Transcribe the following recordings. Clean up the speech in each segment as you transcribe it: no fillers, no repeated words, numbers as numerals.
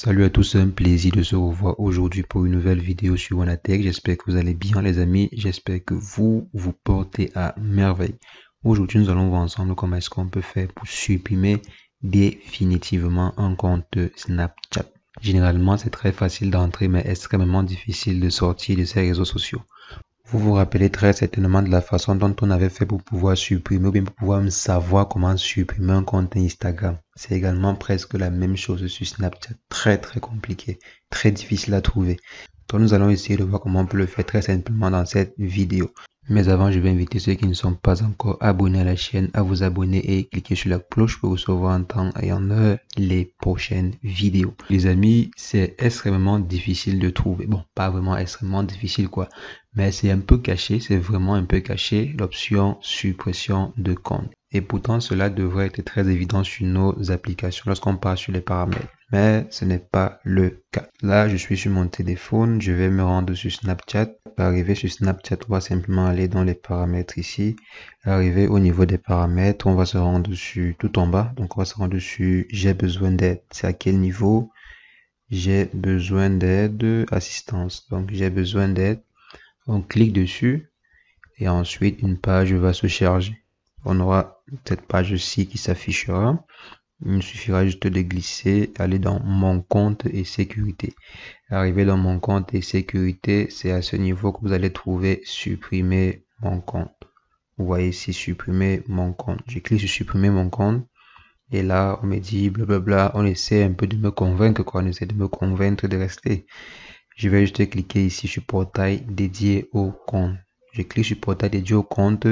Salut à tous, c'est un plaisir de se revoir aujourd'hui pour une nouvelle vidéo sur Wanatech. J'espère que vous allez bien les amis, j'espère que vous portez à merveille. Aujourd'hui nous allons voir ensemble comment est-ce qu'on peut faire pour supprimer définitivement un compte Snapchat. Généralement c'est très facile d'entrer mais extrêmement difficile de sortir de ces réseaux sociaux. Vous vous rappelez très certainement de la façon dont on avait fait pour pouvoir supprimer ou bien pour pouvoir savoir comment supprimer un compte Instagram. C'est également presque la même chose sur Snapchat. Très compliqué, très difficile à trouver. Donc nous allons essayer de voir comment on peut le faire très simplement dans cette vidéo. Mais avant, je vais inviter ceux qui ne sont pas encore abonnés à la chaîne à vous abonner et cliquer sur la cloche pour recevoir en temps et en heure les prochaines vidéos. Les amis, c'est extrêmement difficile de trouver. Bon, pas vraiment extrêmement difficile quoi, mais c'est un peu caché, c'est vraiment un peu caché l'option suppression de compte. Et pourtant, cela devrait être très évident sur nos applications lorsqu'on passe sur les paramètres. Mais ce n'est pas le cas. Là, je suis sur mon téléphone, je vais me rendre sur Snapchat. Pour arriver sur Snapchat, on va simplement aller dans les paramètres ici. Arriver au niveau des paramètres, on va se rendre sur tout en bas. Donc, on va se rendre sur j'ai besoin d'aide. C'est à quel niveau? J'ai besoin d'aide, assistance. Donc, j'ai besoin d'aide. On clique dessus et ensuite une page va se charger. On aura cette page-ci qui s'affichera. Il suffira juste de glisser, aller dans mon compte et sécurité. Arriver dans mon compte et sécurité, c'est à ce niveau que vous allez trouver supprimer mon compte. Vous voyez ici supprimer mon compte. Je clique sur supprimer mon compte. Et là, on me dit blablabla. On essaie un peu de me convaincre, quoi. On essaie de me convaincre de rester. Je vais juste cliquer ici sur portail dédié au compte. Je clique sur portail dédié au compte.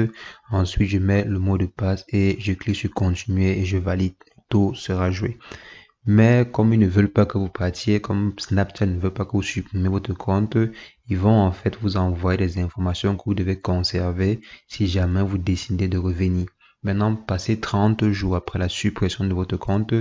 Ensuite, je mets le mot de passe et je clique sur continuer et je valide. Tout sera joué. Mais comme ils ne veulent pas que vous partiez, comme Snapchat ne veut pas que vous supprimiez votre compte, ils vont en fait vous envoyer des informations que vous devez conserver si jamais vous décidez de revenir. Maintenant, passé 30 jours après la suppression de votre compte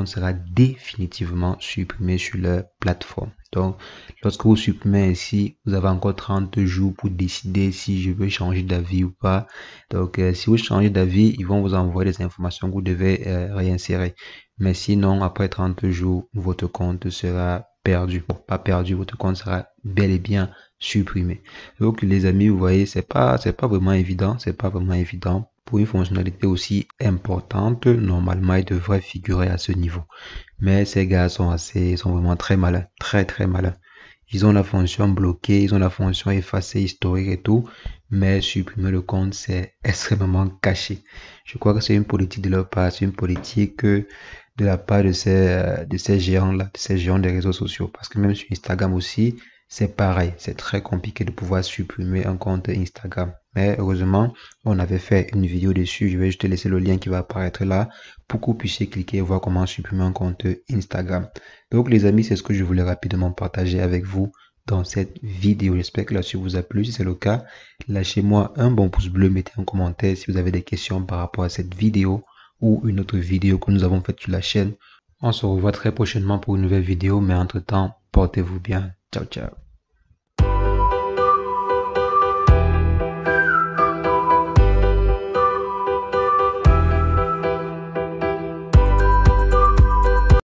sera définitivement supprimé sur leur plateforme. Donc, lorsque vous supprimez ainsi, vous avez encore 30 jours pour décider si je veux changer d'avis ou pas. Donc, si vous changez d'avis, ils vont vous envoyer des informations que vous devez réinsérer. Mais sinon, après 30 jours, votre compte sera perdu. Bon, pas perdu, votre compte sera bel et bien supprimé. Donc, les amis, vous voyez, c'est pas vraiment évident. C'est pas vraiment évident. Pour une fonctionnalité aussi importante, normalement, il devrait figurer à ce niveau. Mais ces gars sont vraiment très malins, très malins. Ils ont la fonction bloquer, ils ont la fonction effacer historique et tout, mais supprimer le compte, c'est extrêmement caché. Je crois que c'est une politique de leur part, c'est une politique de la part de ces géants-là, de ces géants des réseaux sociaux. Parce que même sur Instagram aussi, c'est pareil. C'est très compliqué de pouvoir supprimer un compte Instagram. Mais heureusement, on avait fait une vidéo dessus. Je vais juste te laisser le lien qui va apparaître là pour que vous puissiez cliquer et voir comment supprimer un compte Instagram. Donc les amis, c'est ce que je voulais rapidement partager avec vous dans cette vidéo. J'espère que là-dessus vous a plu. Si c'est le cas, lâchez-moi un bon pouce bleu, mettez un commentaire si vous avez des questions par rapport à cette vidéo ou une autre vidéo que nous avons faite sur la chaîne. On se revoit très prochainement pour une nouvelle vidéo, mais entre-temps, portez-vous bien. Ciao.